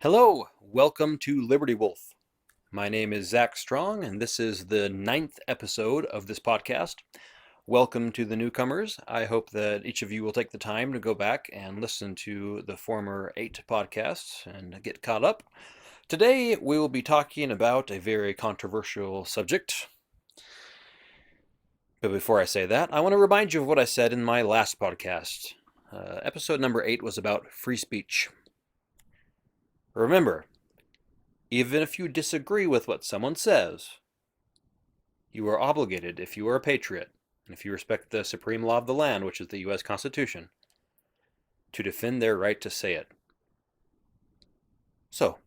Hello, welcome to Liberty Wolf. My name is Zach Strong, and this is the 9th episode of this podcast. Welcome to the newcomers. I hope that each of you will take the time to go back and listen to the former 8 podcasts and get caught up. Today, we will be talking about a very controversial subject. But before I say that, I want to remind you of what I said in my last podcast. Episode number 8 was about free speech. Remember, even if you disagree with what someone says, you are obligated, if you are a patriot, and if you respect the supreme law of the land, which is the U.S. Constitution, to defend their right to say it. So,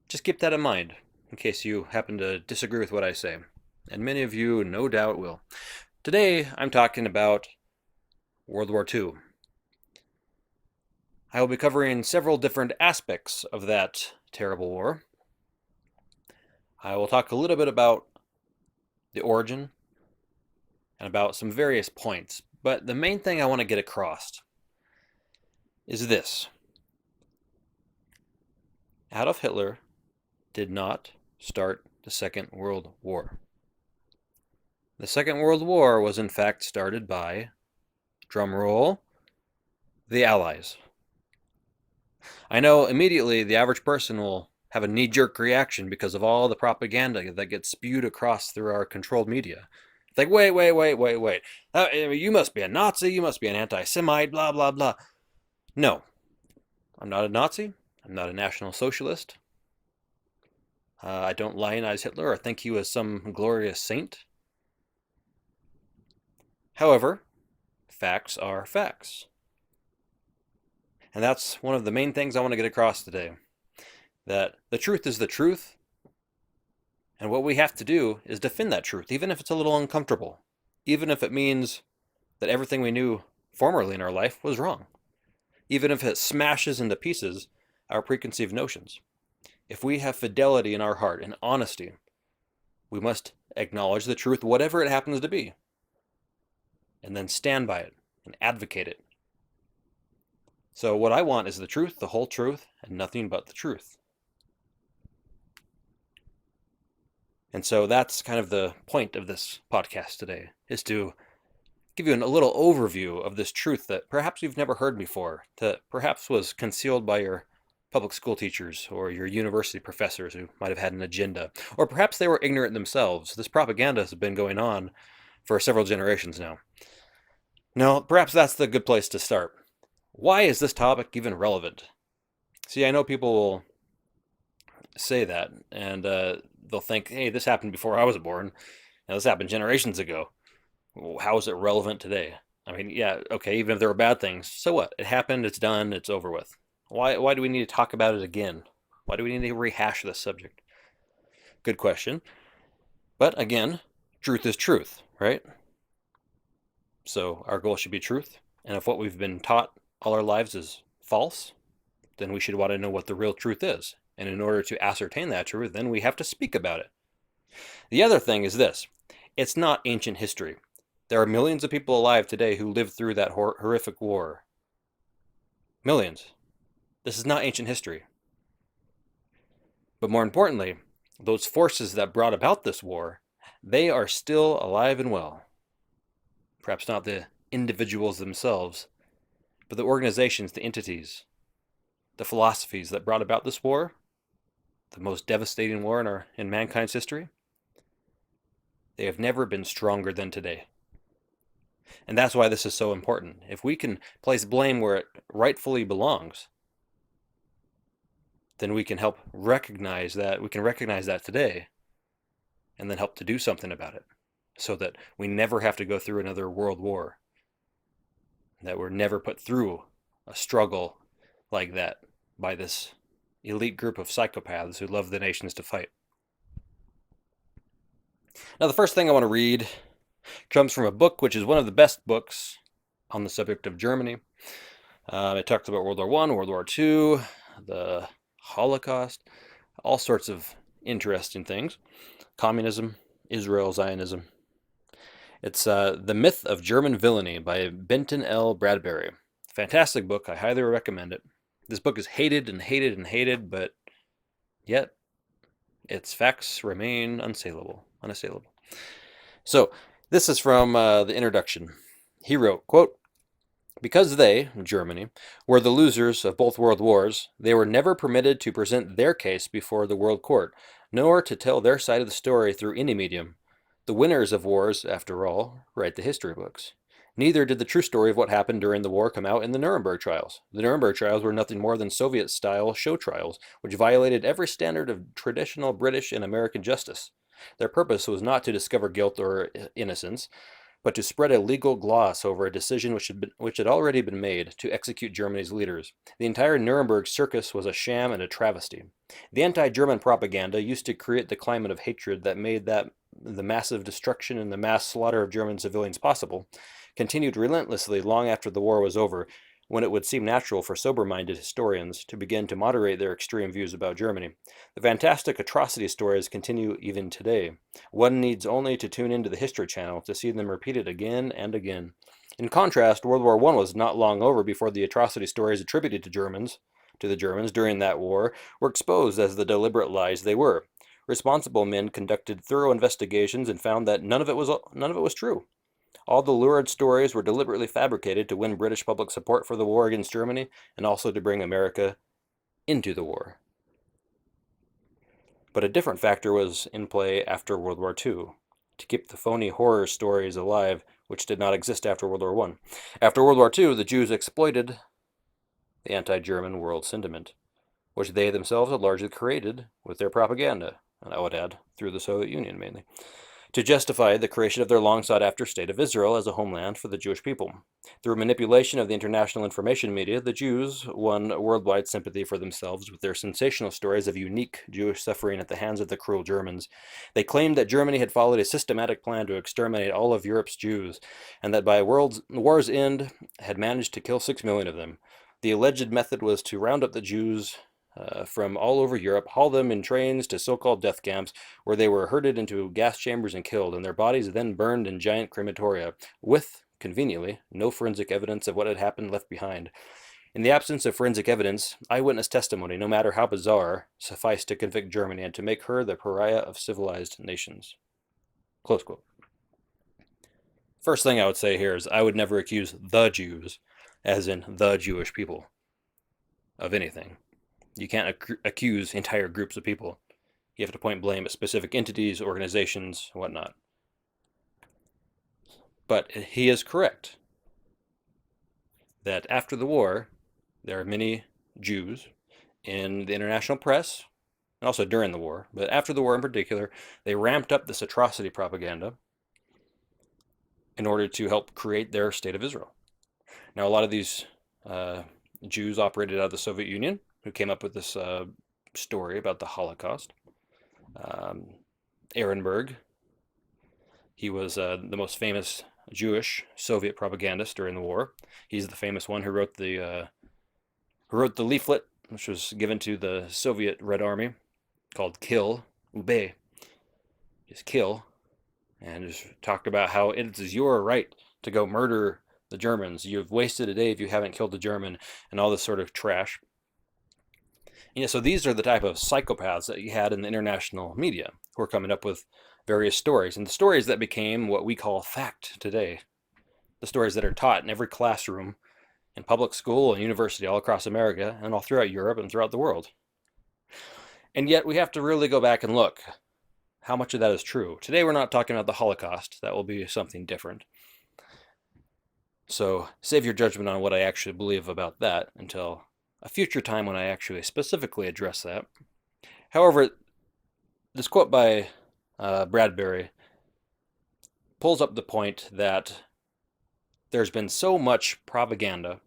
just keep that in mind, in case you happen to disagree with what I say. And many of you no doubt will. Today, I'm talking about World War II. I will be covering several different aspects of that terrible war. I will talk a little bit about the origin and about some various points, but the main thing I want to get across is this. Adolf Hitler did not start the Second World War. The Second World War was in fact started by, drum roll, the Allies. I know immediately the average person will have a knee-jerk reaction because of all the propaganda that gets spewed across through our controlled media. It's like, wait. You must be a Nazi, you must be an anti-Semite, blah, blah, blah. No, I'm not a Nazi. I'm not a National Socialist. I don't lionize Hitler or think he was some glorious saint. However, facts are facts. And that's one of the main things I want to get across today. That the truth is the truth, and what we have to do is defend that truth, even if it's a little uncomfortable, even if it means that everything we knew formerly in our life was wrong, even if it smashes into pieces our preconceived notions. If we have fidelity in our heart and honesty, we must acknowledge the truth, whatever it happens to be, and then stand by it and advocate it. So what I want is the truth, the whole truth, and nothing but the truth. And so that's kind of the point of this podcast today, is to give you a little overview of this truth that perhaps you've never heard before, that perhaps was concealed by your public school teachers or your university professors who might have had an agenda, or perhaps they were ignorant themselves. This propaganda has been going on for several generations now. No, perhaps that's the good place to start. Why is this topic even relevant? See, I know people will say that, and they'll think, hey, this happened before I was born. Now, this happened generations ago. Well, how is it relevant today? I mean, yeah, okay, even if there were bad things, so what? It happened, it's done, it's over with. Why do we need to talk about it again? Why do we need to rehash this subject? Good question. But again, truth is truth, right? So our goal should be truth. And if what we've been taught all our lives is false, then we should want to know what the real truth is. And in order to ascertain that truth, then we have to speak about it. The other thing is this. It's not ancient history. There are millions of people alive today who lived through that horrific war. Millions. This is not ancient history. But more importantly, those forces that brought about this war, they are still alive and well. Perhaps not the individuals themselves, but the organizations, the entities, the philosophies that brought about this war, the most devastating war in mankind's history, they have never been stronger than today. And that's why this is so important. If we can place blame where it rightfully belongs, then we can help recognize that, today, and then help to do something about it, so that we never have to go through another world war, that we're never put through a struggle like that by this elite group of psychopaths who love the nations to fight. Now, the first thing I want to read comes from a book which is one of the best books on the subject of Germany. It talks about World War I, World War II, the Holocaust, all sorts of interesting things. Communism, Israel, Zionism. It's The Myth of German Villainy by Benton L. Bradbury. Fantastic book. I highly recommend it. This book is hated and hated and hated, but Yet, its facts remain unassailable. So, this is from the introduction. He wrote, quote, because they, Germany, were the losers of both world wars, they were never permitted to present their case before the world court, nor to tell their side of the story through any medium. The winners of wars, after all, write the history books. Neither did the true story of what happened during the war come out in the Nuremberg trials. The Nuremberg trials were nothing more than Soviet-style show trials, which violated every standard of traditional British and American justice. Their purpose was not to discover guilt or innocence, but to spread a legal gloss over a decision which had already been made to execute Germany's leaders. The entire Nuremberg circus was a sham and a travesty. The anti-German propaganda used to create the climate of hatred that made the massive destruction and the mass slaughter of German civilians possible, continued relentlessly long after the war was over, when it would seem natural for sober-minded historians to begin to moderate their extreme views about Germany. The fantastic atrocity stories continue even today. One needs only to tune into the History Channel to see them repeated again and again. In contrast, World War I was not long over before the atrocity stories attributed to the Germans during that war were exposed as the deliberate lies they were. Responsible men conducted thorough investigations and found that none of it was true. All the lurid stories were deliberately fabricated to win British public support for the war against Germany and also to bring America into the war. But a different factor was in play after World War II, to keep the phony horror stories alive, which did not exist after World War I. After World War II, the Jews exploited the anti-German world sentiment, which they themselves had largely created with their propaganda, and I would add, through the Soviet Union mainly, to justify the creation of their long-sought-after state of Israel as a homeland for the Jewish people. Through manipulation of the international information media, the Jews won worldwide sympathy for themselves with their sensational stories of unique Jewish suffering at the hands of the cruel Germans. They claimed that Germany had followed a systematic plan to exterminate all of Europe's Jews, and that by war's end had managed to kill 6 million of them. The alleged method was to round up the Jews from all over Europe, haul them in trains to so-called death camps, where they were herded into gas chambers and killed, and their bodies then burned in giant crematoria, with, conveniently, no forensic evidence of what had happened left behind. In the absence of forensic evidence, eyewitness testimony, no matter how bizarre, sufficed to convict Germany and to make her the pariah of civilized nations. Close quote. First thing I would say here is I would never accuse the Jews, as in the Jewish people, of anything. You can't accuse entire groups of people. You have to point blame at specific entities, organizations, whatnot. But he is correct that after the war, there are many Jews in the international press, and also during the war, but after the war in particular, they ramped up this atrocity propaganda in order to help create their state of Israel. Now, a lot of these Jews operated out of the Soviet Union, who came up with this story about the Holocaust. Ehrenberg, he was the most famous Jewish Soviet propagandist during the war. He's the famous one who wrote the leaflet, which was given to the Soviet Red Army, called "Kill, Ube," just kill, and just talked about how it is your right to go murder the Germans. You've wasted a day if you haven't killed a German, and all this sort of trash. So these are the type of psychopaths that you had in the international media who are coming up with various stories, and the stories that became what we call fact today. The stories that are taught in every classroom, in public school and university all across America, and all throughout Europe and throughout the world. And yet we have to really go back and look how much of that is true. Today we're not talking about the Holocaust. That will be something different. So save your judgment on what I actually believe about that until a future time when I actually specifically address that. However, this quote by Bradbury pulls up the point that there's been so much propaganda,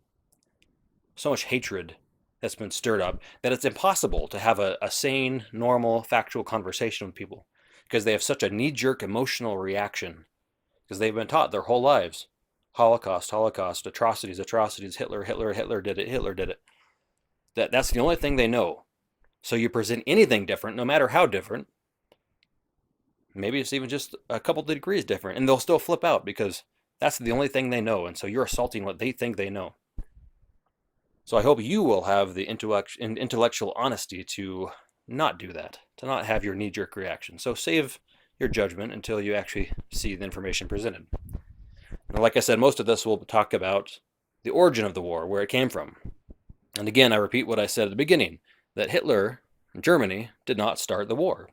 so much hatred that's been stirred up, that it's impossible to have a sane, normal, factual conversation with people because they have such a knee-jerk emotional reaction because they've been taught their whole lives, Holocaust, Holocaust, atrocities, atrocities, Hitler, Hitler, Hitler did it, Hitler did it. That's the only thing they know. So you present anything different, no matter how different, maybe it's even just a couple degrees different, and they'll still flip out because that's the only thing they know, and so you're assaulting what they think they know. So I hope you will have the intellectual honesty to not do that, to not have your knee-jerk reaction. So save your judgment until you actually see the information presented. And like I said, most of this will talk about the origin of the war, where it came from. And again, I repeat what I said at the beginning, that Hitler and Germany did not start the war.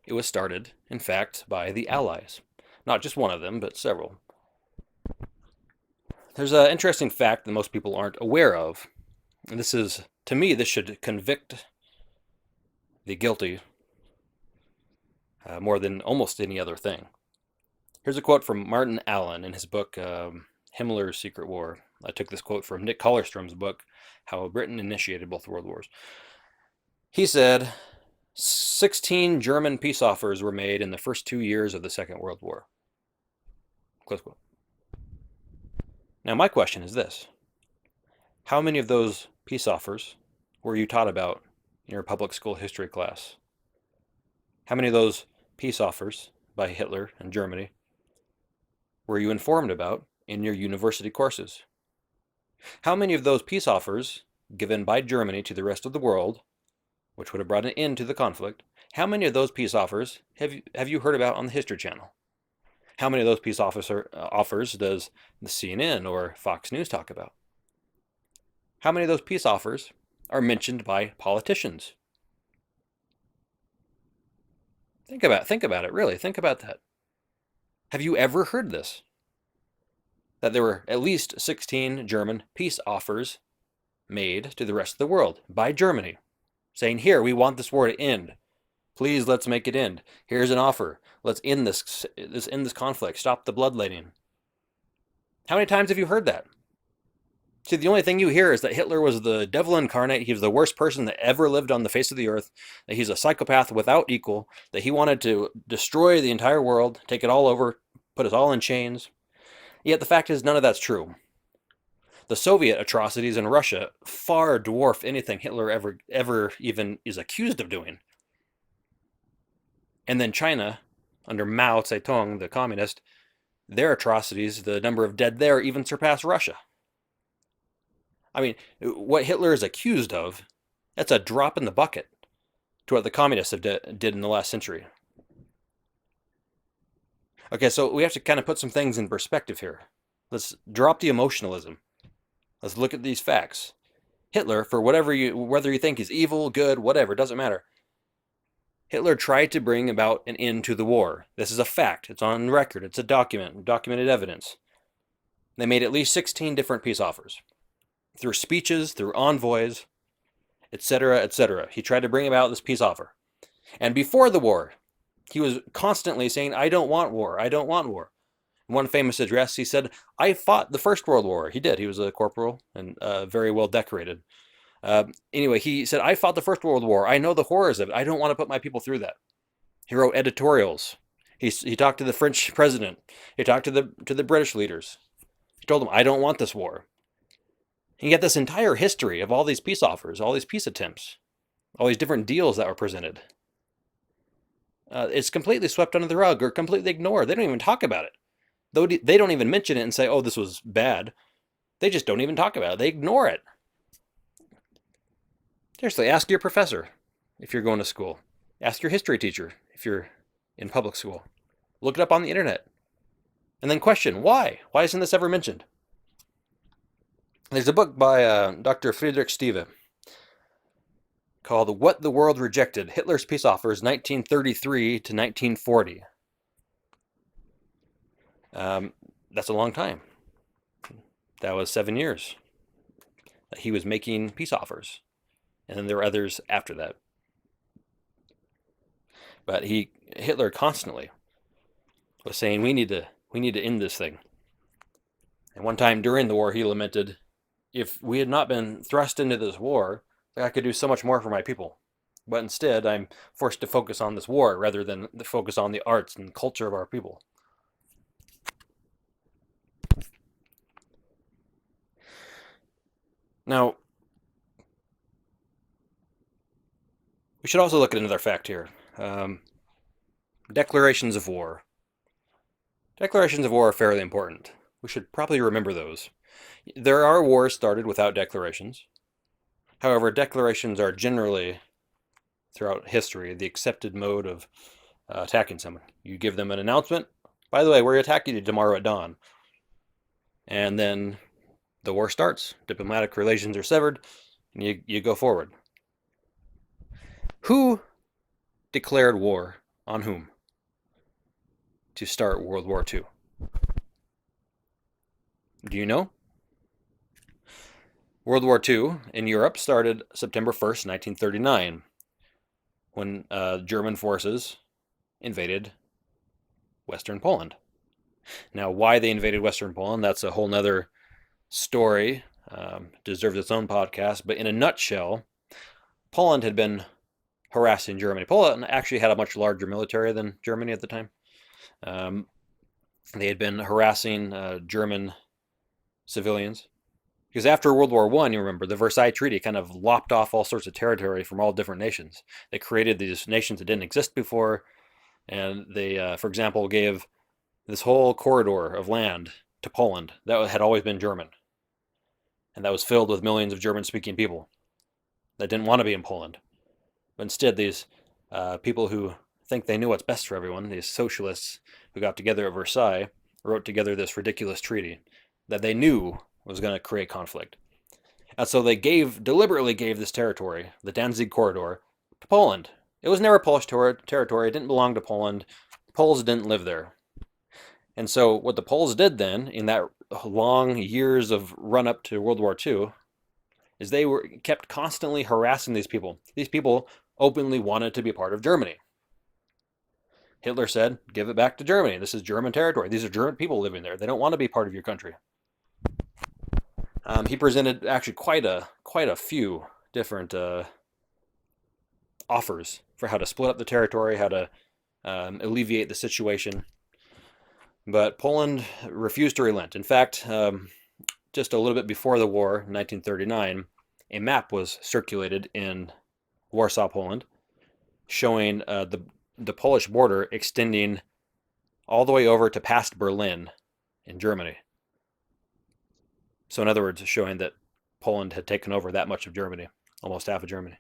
It was started, in fact, by the Allies. Not just one of them, but several. There's an interesting fact that most people aren't aware of. And this is, to me, this should convict the guilty more than almost any other thing. Here's a quote from Martin Allen in his book, Himmler's Secret War. I took this quote from Nick Collerstrom's book, How Britain Initiated Both World Wars. He said, 16 German peace offers were made in the first 2 years of the Second World War. Close quote. Now, my question is this. How many of those peace offers were you taught about in your public school history class? How many of those peace offers by Hitler and Germany were you informed about in your university courses? How many of those peace offers given by Germany to the rest of the world, which would have brought an end to the conflict, how many of those peace offers have you heard about on the History Channel? How many of those peace offers does the CNN or Fox News talk about? How many of those peace offers are mentioned by politicians? Think about it, really. Think about that. Have you ever heard this? That there were at least 16 German peace offers made to the rest of the world by Germany, saying, here, we want this war to end. Please, let's make it end. Here's an offer. Let's end this conflict. Stop the bloodletting. How many times have you heard that? See, the only thing you hear is that Hitler was the devil incarnate. He was the worst person that ever lived on the face of the earth, that he's a psychopath without equal, that he wanted to destroy the entire world, take it all over, put us all in chains. Yet the fact is, none of that's true. The Soviet atrocities in Russia far dwarf anything Hitler ever even is accused of doing. And then China, under Mao Zedong, the communist, their atrocities, the number of dead there even surpass Russia. I mean, what Hitler is accused of, that's a drop in the bucket to what the communists did in the last century. Okay, so we have to kind of put some things in perspective here. Let's drop the emotionalism. Let's look at these facts. Hitler, for whether you think he's evil, good, whatever, doesn't matter. Hitler tried to bring about an end to the war. This is a fact. It's on record. It's a documented evidence. They made at least 16 different peace offers. Through speeches, through envoys, etc., etc. He tried to bring about this peace offer. And before the war, he was constantly saying, I don't want war, I don't want war. In one famous address, he said, I fought the First World War. He did. He was a corporal and very well decorated. Anyway, he said, I fought the First World War. I know the horrors of it. I don't want to put my people through that. He wrote editorials. He talked to the French president. He talked to the British leaders. He told them, I don't want this war. And yet this entire history of all these peace offers, all these peace attempts, all these different deals that were presented, it's completely swept under the rug or completely ignored. They don't even talk about it. Though they don't even mention it and say, oh, this was bad. They just don't even talk about it. They ignore it. Seriously, ask your professor if you're going to school. Ask your history teacher if you're in public school. Look it up on the internet. And then question, why? Why isn't this ever mentioned? There's a book by Dr. Friedrich Stieve called What the World Rejected, Hitler's Peace Offers, 1933 to 1940. That's a long time. That was 7 years that he was making peace offers. And then there were others after that. But Hitler constantly was saying, we need to end this thing. And one time during the war, he lamented, if we had not been thrust into this war, I could do so much more for my people. But instead, I'm forced to focus on this war rather than focus on the arts and culture of our people. Now, we should also look at another fact here. Declarations of war. Declarations of war are fairly important. We should probably remember those. There are wars started without declarations. However, declarations are generally throughout history, the accepted mode of attacking someone. You give them an announcement. By the way, we're attacking you tomorrow at dawn. And then the war starts. Diplomatic relations are severed, and you go forward. Who declared war on whom to start World War II? Do you know? World War II in Europe started September 1st, 1939, when German forces invaded Western Poland. Now, why they invaded Western Poland, that's a whole nother story, deserves its own podcast. But in a nutshell, Poland had been harassing Germany. Poland actually had a much larger military than Germany at the time. They had been harassing German civilians. Because after World War I, you remember, the Versailles Treaty kind of lopped off all sorts of territory from all different nations. They created these nations that didn't exist before, and they, for example, gave this whole corridor of land to Poland that had always been German. And that was filled with millions of German-speaking people that didn't want to be in Poland. But instead, these people who think they knew what's best for everyone, these socialists who got together at Versailles, wrote together this ridiculous treaty that they knew was going to create conflict. And so they deliberately gave this territory, the Danzig corridor, to Poland. It was never Polish territory. It didn't belong to Poland. The Poles didn't live there. And so what the Poles did then, in that long years of run-up to World War II, is they kept constantly harassing these people. These people openly wanted to be part of Germany. Hitler said, give it back to Germany. This is German territory. These are German people living there. They don't want to be part of your country. He presented actually quite a few different offers for how to split up the territory, how to alleviate the situation. But Poland refused to relent. In fact, just a little bit before the war, 1939, a map was circulated in Warsaw, Poland, showing the Polish border extending all the way over to past Berlin in Germany. So in other words, showing that Poland had taken over that much of Germany, almost half of Germany.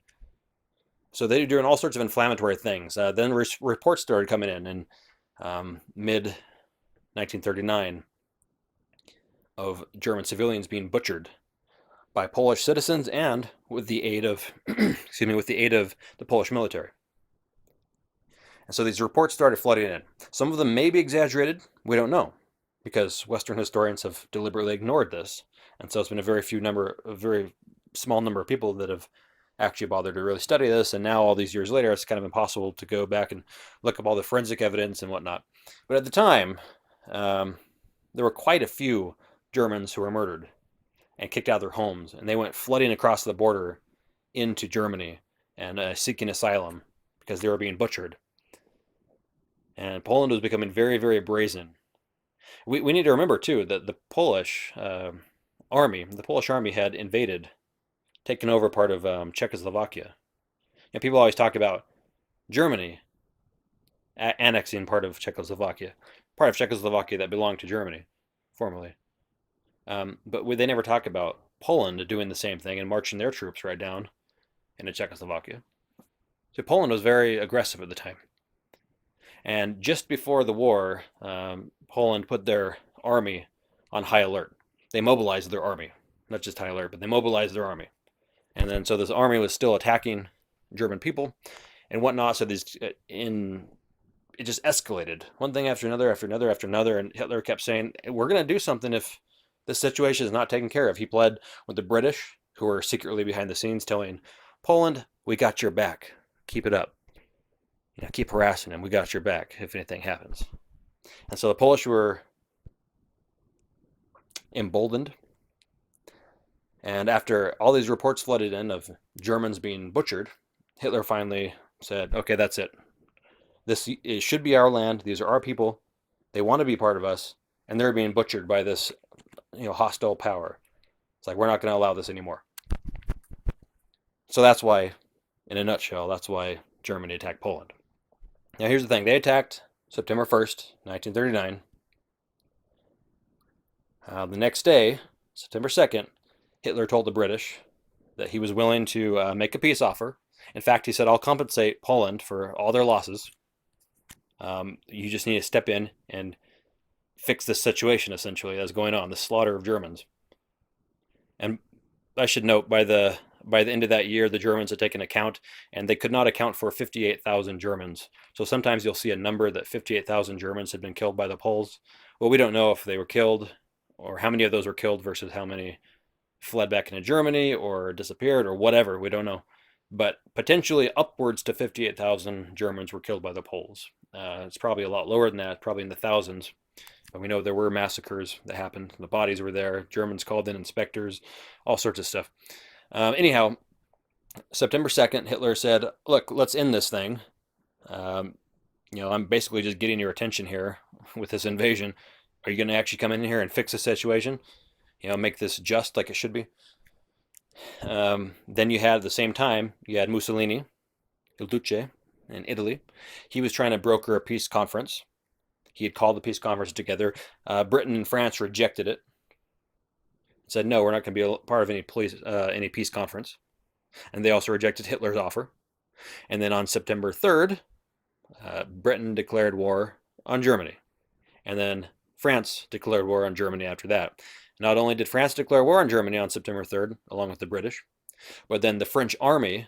So they were doing all sorts of inflammatory things. Then reports started coming in mid-1939 of German civilians being butchered by Polish citizens and with the aid of, with the aid of the Polish military. And so these reports started flooding in. Some of them may be exaggerated. We don't know, because Western historians have deliberately ignored this. And so it's been a very small number of people that have actually bothered to really study this. And now, all these years later, it's kind of impossible to go back and look up all the forensic evidence and whatnot. But at the time, there were quite a few Germans who were murdered and kicked out of their homes. And they went flooding across the border into Germany and seeking asylum because they were being butchered. And Poland was becoming very, very brazen. We need to remember, too, that the Polish army had invaded, taken over part of Czechoslovakia. And people always talk about Germany annexing part of Czechoslovakia that belonged to Germany, formerly. But they never talk about Poland doing the same thing and marching their troops right down into Czechoslovakia. So Poland was very aggressive at the time. And just before the war, Poland put their army on high alert. They mobilized their army. Not just high alert, but they mobilized their army. And then so this army was still attacking German people and whatnot. So it just escalated. One thing after another, after another, after another. And Hitler kept saying, we're going to do something if this situation is not taken care of. He pled with the British, who were secretly behind the scenes, telling Poland, we got your back. Keep it up. Keep harassing him. We got your back if anything happens. And so the Polish were emboldened. And after all these reports flooded in of Germans being butchered, Hitler finally said, okay, that's it. It should be our land. These are our people. They want to be part of us. And they're being butchered by this hostile power. It's like, we're not going to allow this anymore. So that's why, in a nutshell, that's why Germany attacked Poland. Now, here's the thing. They attacked September 1st, 1939. The next day, September 2nd, Hitler told the British that he was willing to make a peace offer In fact, he said, I'll compensate Poland for all their losses. You just need to step in and fix this situation, essentially, that's going on, the slaughter of Germans. And I should note, by the end of that year, the Germans had taken account, and they could not account for 58,000 Germans. So sometimes you'll see a number that 58,000 Germans had been killed by the Poles. Well, we don't know if they were killed or how many of those were killed versus how many fled back into Germany or disappeared or whatever. We don't know. But potentially upwards to 58,000 Germans were killed by the Poles. It's probably a lot lower than that, probably in the thousands. But we know there were massacres that happened. The bodies were there. Germans called in inspectors, all sorts of stuff. Anyhow, September 2nd, Hitler said, look, let's end this thing. I'm basically just getting your attention here with this invasion. Are you going to actually come in here and fix the situation? Make this just like it should be? Then you had, at the same time, you had Mussolini, Il Duce, in Italy. He was trying to broker a peace conference. He had called the peace conference together. Britain and France rejected it. Said, no, we're not going to be a part of any peace conference. And they also rejected Hitler's offer. And then on September 3rd, Britain declared war on Germany. And then France declared war on Germany after that. Not only did France declare war on Germany on September 3rd, along with the British, but then the French army,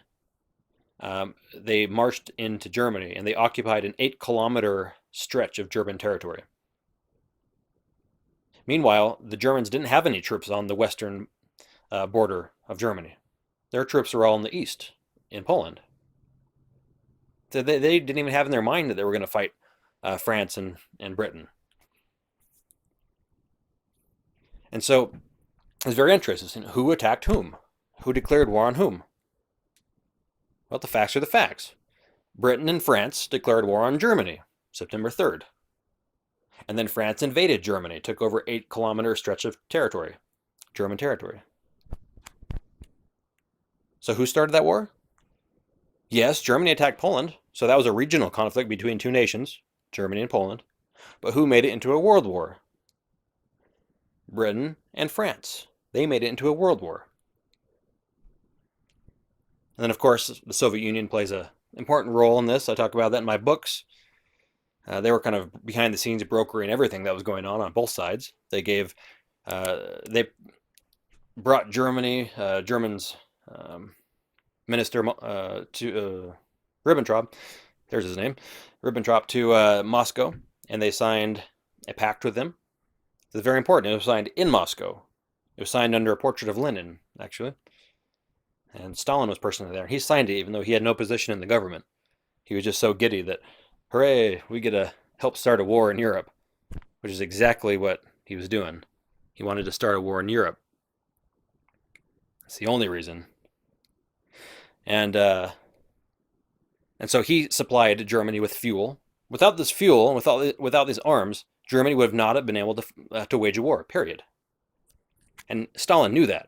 they marched into Germany and they occupied an 8-kilometer stretch of German territory. Meanwhile, the Germans didn't have any troops on the western border of Germany. Their troops were all in the east, in Poland. So they didn't even have in their mind that they were going to fight France and Britain. And so it's very interesting. Who attacked whom? Who declared war on whom? Well, the facts are the facts. Britain and France declared war on Germany, September 3rd. And then France invaded Germany, took over 8-kilometer stretch of territory, German territory. So who started that war? Yes, Germany attacked Poland, so that was a regional conflict between two nations, Germany and Poland. But who made it into a world war? Britain and France. They made it into a world war. And then, of course, the Soviet Union plays an important role in this. I talk about that in my books. They were kind of behind the scenes brokering everything that was going on both sides. They brought Germans minister to Ribbentrop, there's his name, Ribbentrop, to Moscow, and they signed a pact with him. It's very important. It was signed in Moscow. It was signed under a portrait of Lenin, actually. And Stalin was personally there. He signed it even though he had no position in the government. He was just so giddy that, hooray, we get to help start a war in Europe, which is exactly what he was doing. He wanted to start a war in Europe. That's the only reason. And so he supplied Germany with fuel. Without this fuel, without these arms, Germany would not have been able to wage a war, period. And Stalin knew that.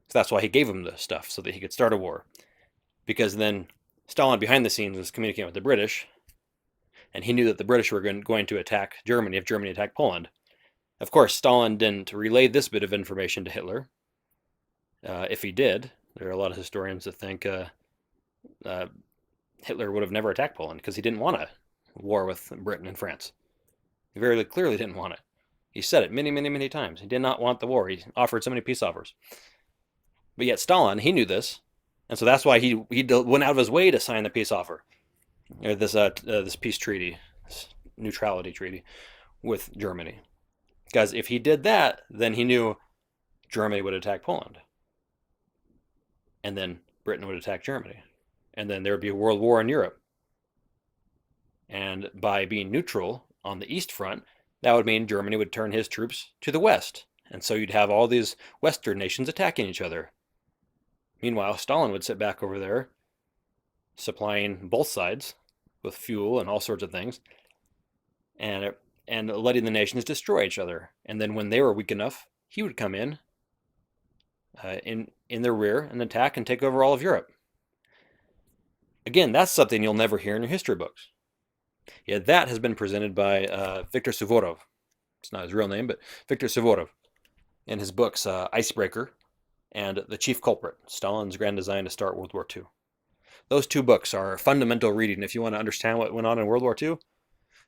So that's why he gave him the stuff, so that he could start a war. Because then Stalin, behind the scenes, was communicating with the British, and he knew that the British were going to attack Germany if Germany attacked Poland. Of course, Stalin didn't relay this bit of information to Hitler. If he did, there are a lot of historians that think Hitler would have never attacked Poland because he didn't want a war with Britain and France. He very clearly didn't want it. He said it many, many, many times. He did not want the war. He offered so many peace offers. But yet Stalin, he knew this, and so that's why he went out of his way to sign the peace offer, or this peace treaty, this neutrality treaty with Germany. Because if he did that, then he knew Germany would attack Poland, and then Britain would attack Germany, and then there would be a world war in Europe. And by being neutral on the East Front, that would mean Germany would turn his troops to the West, and so you'd have all these Western nations attacking each other. Meanwhile, Stalin would sit back over there, supplying both sides with fuel and all sorts of things, and letting the nations destroy each other. And then when they were weak enough, he would come in their rear and attack and take over all of Europe. Again, that's something you'll never hear in your history books. Yeah, that has been presented by Viktor Suvorov. It's not his real name, but Viktor Suvorov, in his books Icebreaker and The Chief Culprit, Stalin's Grand Design to Start World War II. Those two books are fundamental reading if you want to understand what went on in World War II,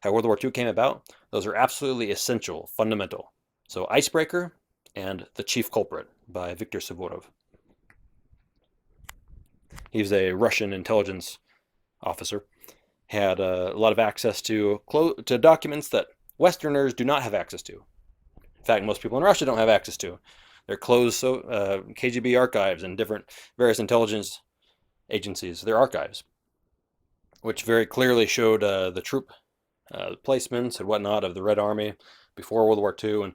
how World War II came about. Those are absolutely essential, fundamental. So Icebreaker and The Chief Culprit by Viktor Suvorov. He's a Russian intelligence officer, had a lot of access to documents that Westerners do not have access to. In fact, most people in Russia don't have access to. They're closed KGB archives and different various intelligence agencies, their archives, which very clearly showed the troop placements and whatnot of the Red Army before World War II. And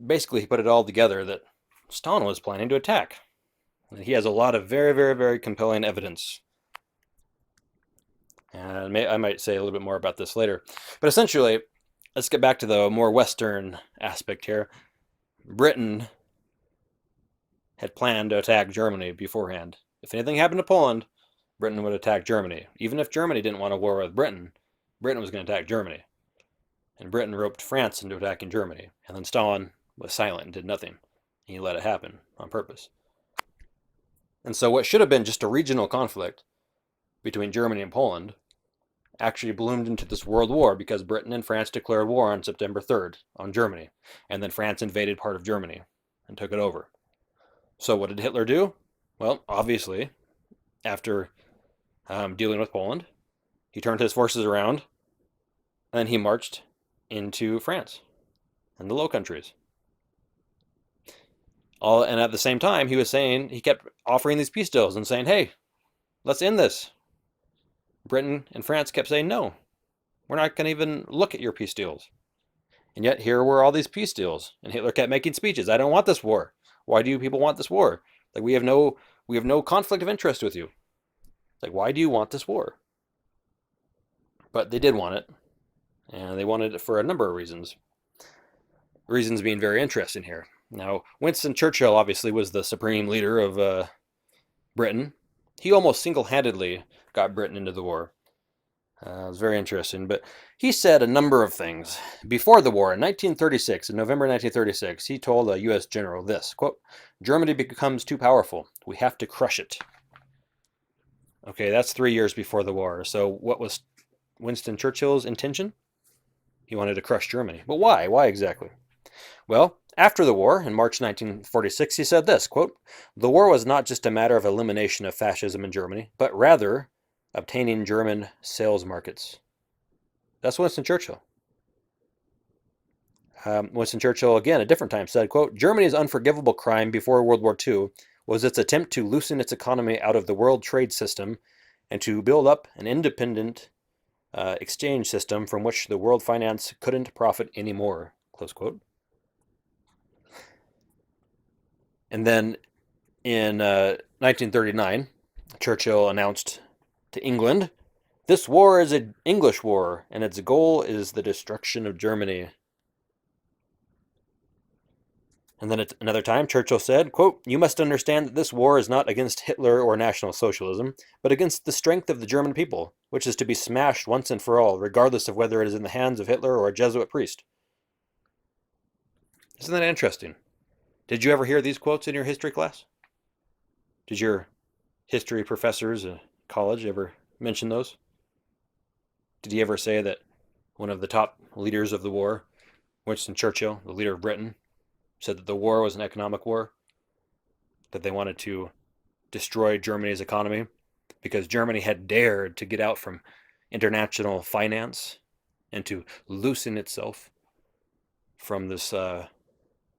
basically, he put it all together that Stalin was planning to attack. And he has a lot of very, very, very compelling evidence. And I might say a little bit more about this later. But essentially, let's get back to the more Western aspect here. Britain had planned to attack Germany beforehand. If anything happened to Poland, Britain would attack Germany. Even if Germany didn't want a war with Britain, Britain was going to attack Germany. And Britain roped France into attacking Germany. And then Stalin was silent and did nothing. He let it happen on purpose. And so what should have been just a regional conflict between Germany and Poland actually bloomed into this world war because Britain and France declared war on September 3rd on Germany. And then France invaded part of Germany and took it over. So what did Hitler do? Well, obviously, after dealing with Poland, he turned his forces around and he marched into France and the Low Countries. And at the same time, he kept offering these peace deals and saying, hey, let's end this. Britain and France kept saying, no, we're not going to even look at your peace deals. And yet here were all these peace deals. And Hitler kept making speeches. I don't want this war. Why do you people want this war? Like, we have no conflict of interest with you. Like, why do you want this war? But they did want it. And they wanted it for a number of reasons. Reasons being very interesting here. Now, Winston Churchill obviously was the supreme leader of Britain. He almost single-handedly got Britain into the war. It was very interesting. But he said a number of things. Before the war, in 1936, in November 1936, he told a U.S. general this, quote, Germany becomes too powerful. We have to crush it. Okay, that's 3 years before the war. So what was Winston Churchill's intention? He wanted to crush Germany. But why? Why exactly? Well, after the war, in March 1946, he said this, quote, the war was not just a matter of elimination of fascism in Germany, but rather obtaining German sales markets. That's Winston Churchill. Winston Churchill, again, at a different time, said, quote, Germany's unforgivable crime before World War II was its attempt to loosen its economy out of the world trade system and to build up an independent exchange system from which the world finance couldn't profit anymore, close quote. And then in 1939, Churchill announced to England, this war is an English war, and its goal is the destruction of Germany. And then at another time, Churchill said, quote, you must understand that this war is not against Hitler or National Socialism, but against the strength of the German people, which is to be smashed once and for all, regardless of whether it is in the hands of Hitler or a Jesuit priest. Isn't that interesting? Did you ever hear these quotes in your history class? Did your history professors in college ever mention those? Did he ever say that one of the top leaders of the war, Winston Churchill, the leader of Britain, said that the war was an economic war, that they wanted to destroy Germany's economy because Germany had dared to get out from international finance and to loosen itself from this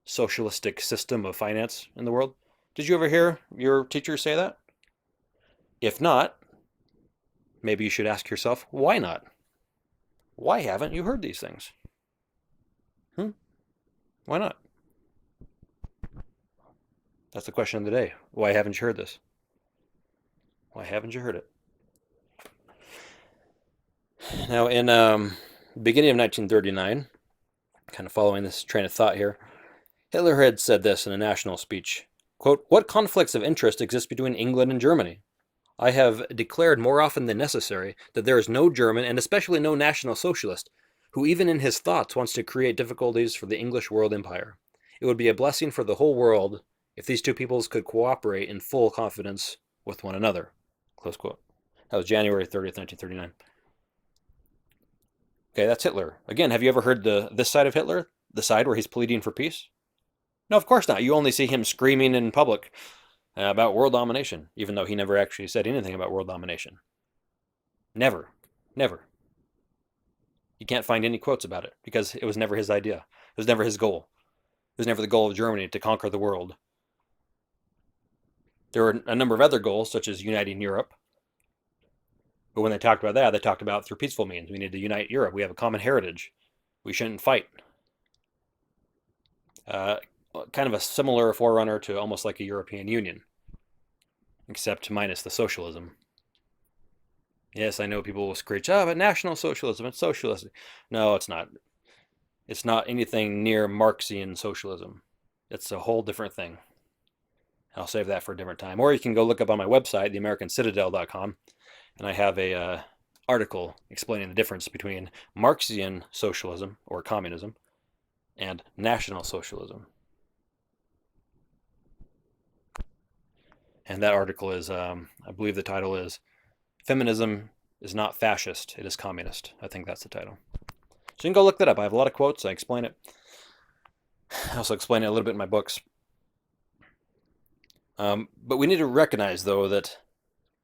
socialistic system of finance in the world? Did you ever hear your teacher say that? If not, maybe you should ask yourself, why not? Why haven't you heard these things? Why not? That's the question of the day. Why haven't you heard this? Why haven't you heard it? Now, in beginning of 1939, kind of following this train of thought here, Hitler had said this in a national speech, quote, what conflicts of interest exist between England and Germany? I have declared more often than necessary that there is no German, and especially no National Socialist, who even in his thoughts wants to create difficulties for the English world empire. It would be a blessing for the whole world if these two peoples could cooperate in full confidence with one another. Close quote. That was January 30th, 1939. Okay, that's Hitler. Again, have you ever heard this side of Hitler? The side where he's pleading for peace? No, of course not. You only see him screaming in public about world domination, even though he never actually said anything about world domination. Never. Never. You can't find any quotes about it because it was never his idea. It was never his goal. It was never the goal of Germany to conquer the world. There were a number of other goals, such as uniting Europe. But when they talked about that, they talked about through peaceful means. We need to unite Europe. We have a common heritage. We shouldn't fight. Kind of a similar forerunner to almost like a European Union, except minus the socialism. Yes, I know people will screech, oh, but National Socialism, it's socialism. No, it's not. It's not anything near Marxian socialism. It's a whole different thing. I'll save that for a different time. Or you can go look up on my website, theamericancitadel.com, and I have a article explaining the difference between Marxian socialism, or communism, and National Socialism. And that article is, I believe the title is Feminism is Not Fascist, It is Communist. I think that's the title. So you can go look that up. I have a lot of quotes. I explain it. I also explain it a little bit in my books. But we need to recognize, though, that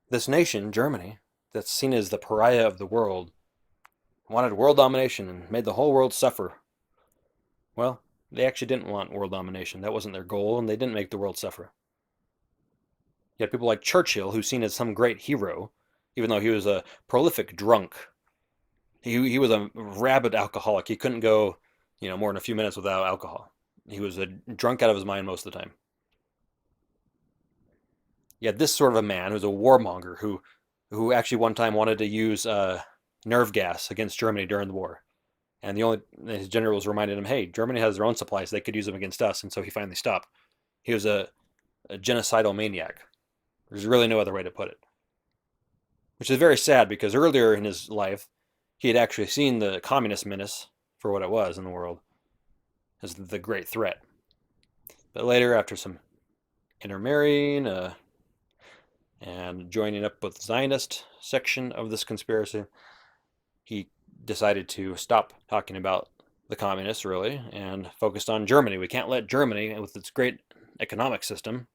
this nation, Germany, that's seen as the pariah of the world, wanted world domination and made the whole world suffer. Well, they actually didn't want world domination. That wasn't their goal, and they didn't make the world suffer. You had people like Churchill, who's seen as some great hero, even though he was a prolific drunk. He was a rabid alcoholic. He couldn't go, more than a few minutes without alcohol. He was a drunk out of his mind most of the time. You had this sort of a man who's a warmonger who actually one time wanted to use nerve gas against Germany during the war. And his generals reminded him, hey, Germany has their own supplies. They could use them against us. And so he finally stopped. He was a genocidal maniac. There's really no other way to put it. Which is very sad because earlier in his life, he had actually seen the communist menace for what it was in the world as the great threat. But later, after some intermarrying and joining up with the Zionist section of this conspiracy, he decided to stop talking about the communists, really, and focused on Germany. We can't let Germany, with its great economic system,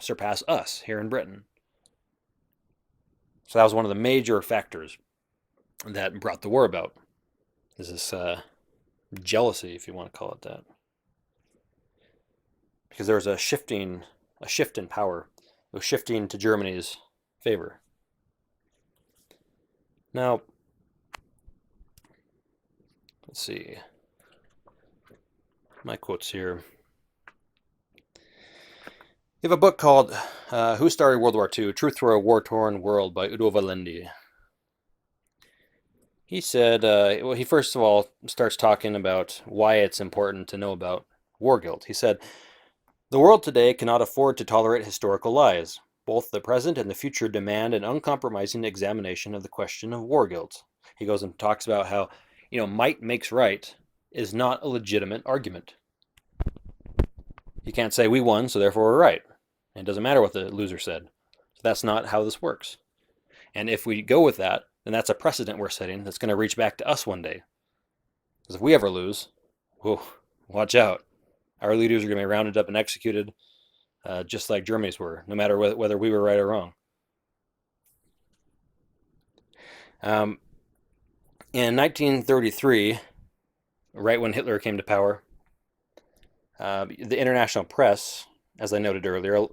surpass us here in Britain. So that was one of the major factors that brought the war about. Is this jealousy, if you want to call it that? Because there was a shift in power. It was shifting to Germany's favor. Now, let's see. My quotes here. You have a book called Who Started World War II? Truth for a War-Torn World by Udo Wallendy. He said, he first of all starts talking about why it's important to know about war guilt. He said, the world today cannot afford to tolerate historical lies. Both the present and the future demand an uncompromising examination of the question of war guilt. He goes and talks about how, might makes right is not a legitimate argument. You can't say we won, so therefore we're right. And it doesn't matter what the loser said. So that's not how this works. And if we go with that, then that's a precedent we're setting that's going to reach back to us one day. Because if we ever lose, watch out. Our leaders are going to be rounded up and executed just like Germany's were, no matter whether we were right or wrong. In 1933, right when Hitler came to power, the international press, as I noted earlier,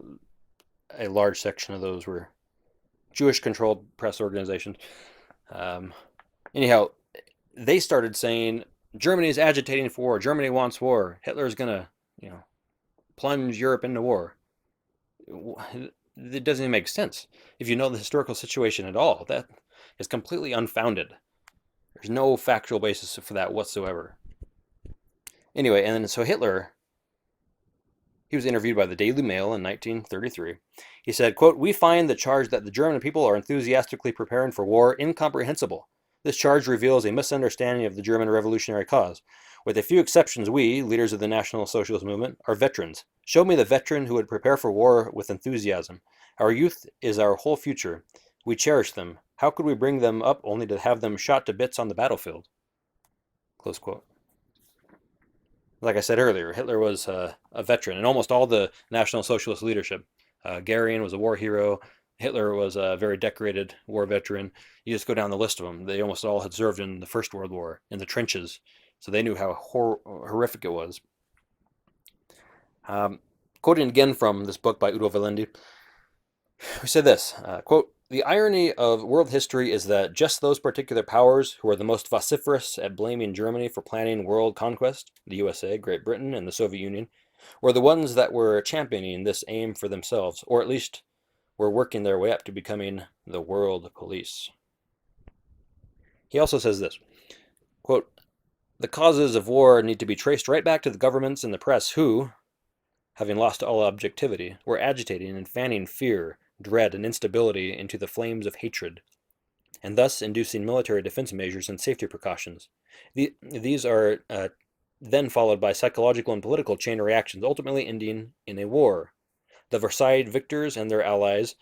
a large section of those were Jewish-controlled press organizations. Anyhow, they started saying, Germany is agitating for war. Germany wants war. Hitler's going to, plunge Europe into war. It doesn't even make sense. If you know the historical situation at all, that is completely unfounded. There's no factual basis for that whatsoever. Anyway, and so Hitler, he was interviewed by the Daily Mail in 1933. He said, quote, we find the charge that the German people are enthusiastically preparing for war incomprehensible. This charge reveals a misunderstanding of the German revolutionary cause. With a few exceptions, we, leaders of the National Socialist movement, are veterans. Show me the veteran who would prepare for war with enthusiasm. Our youth is our whole future. We cherish them. How could we bring them up only to have them shot to bits on the battlefield? Close quote. Like I said earlier, Hitler was a veteran, and almost all the National Socialist leadership. Goering was a war hero. Hitler was a very decorated war veteran. You just go down the list of them. They almost all had served in the First World War, in the trenches, so they knew how horrific it was. Quoting again from this book by Udo Valendi, we say this, quote, "The irony of world history is that just those particular powers who are the most vociferous at blaming Germany for planning world conquest, the USA, Great Britain, and the Soviet Union, were the ones that were championing this aim for themselves, or at least were working their way up to becoming the world police." He also says this, quote, "The causes of war need to be traced right back to the governments and the press who, having lost all objectivity, were agitating and fanning fear, dread, and instability into the flames of hatred, and thus inducing military defense measures and safety precautions. These are then followed by psychological and political chain reactions, ultimately ending in a war. The Versailles victors and their allies,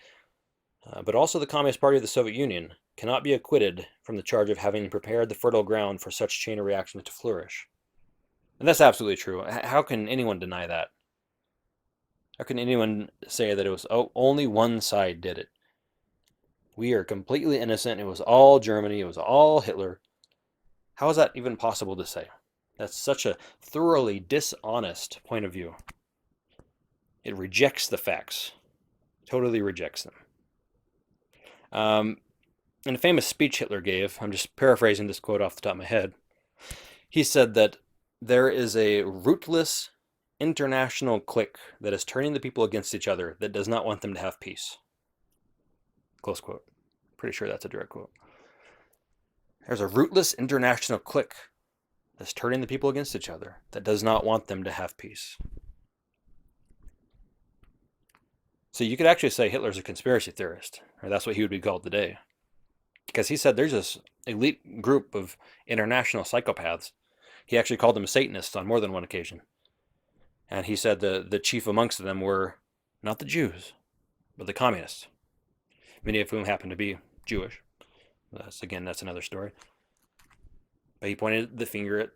but also the Communist Party of the Soviet Union, cannot be acquitted from the charge of having prepared the fertile ground for such chain of reactions to flourish." And that's absolutely true. How can anyone deny that? How can anyone say that it was only one side did it? We are completely innocent. It was all Germany. It was all Hitler. How is that even possible to say? That's such a thoroughly dishonest point of view. It rejects the facts. Totally rejects them. In a famous speech Hitler gave, I'm just paraphrasing this quote off the top of my head, he said that there is a rootless international clique that is turning the people against each other that does not want them to have peace. Close quote. Pretty sure that's a direct quote. There's a rootless international clique that's turning the people against each other that does not want them to have peace. So you could actually say Hitler's a conspiracy theorist, or that's what he would be called today. Because he said there's this elite group of international psychopaths. He actually called them Satanists on more than one occasion. And he said the chief amongst them were not the Jews, but the communists, many of whom happened to be Jewish. That's another story. But he pointed the finger at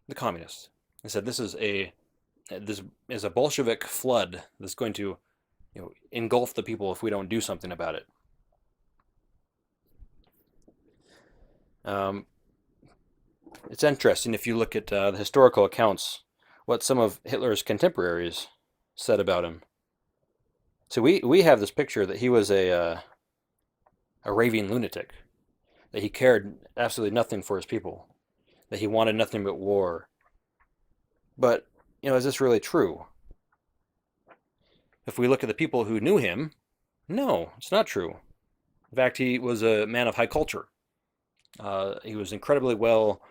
the communists and said, this is a Bolshevik flood that's going to engulf the people if we don't do something about it. It's interesting if you look at the historical accounts, what some of Hitler's contemporaries said about him. So we have this picture that he was a raving lunatic, that he cared absolutely nothing for his people, that he wanted nothing but war. But, is this really true? If we look at the people who knew him, no, it's not true. In fact, he was a man of high culture. He was incredibly well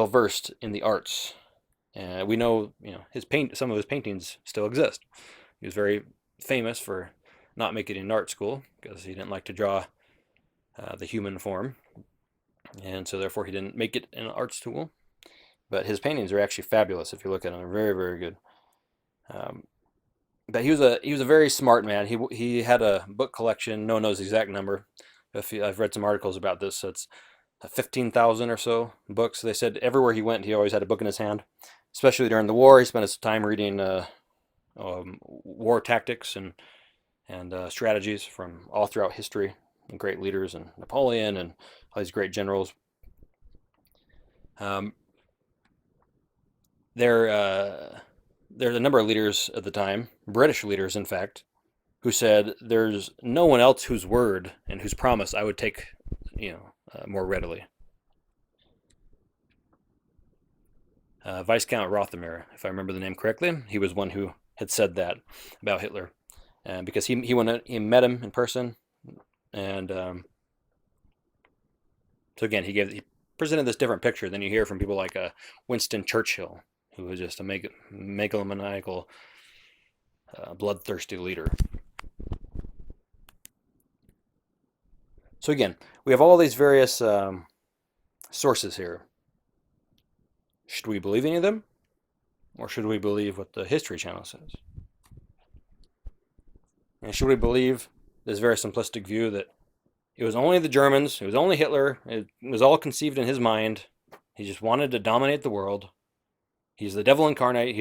versed in the arts. We know, some of his paintings still exist. He was very famous for not making it in art school because he didn't like to draw the human form, and so therefore he didn't make it in an art school. But his paintings are actually fabulous if you look at them; they're very, very good. But he was a very smart man. He had a book collection. No one knows the exact number. I've read some articles about this. So it's 15,000 or so books. They said everywhere he went, he always had a book in his hand. Especially during the war, he spent his time reading war tactics and strategies from all throughout history, and great leaders, and Napoleon, and all these great generals. There's a number of leaders at the time, British leaders, in fact, who said there's no one else whose word and whose promise I would take, more readily. Viscount Rothermere, if I remember the name correctly, he was one who had said that about Hitler, because he met him in person, and so again he presented this different picture than you hear from people like Winston Churchill, who was just a megalomaniacal, bloodthirsty leader. So again, we have all these various sources here. Should we believe any of them? Or should we believe what the History Channel says? And should we believe this very simplistic view that It was only the Germans. It was only Hitler. It was all conceived in his mind. He just wanted to dominate the world. He's the devil incarnate.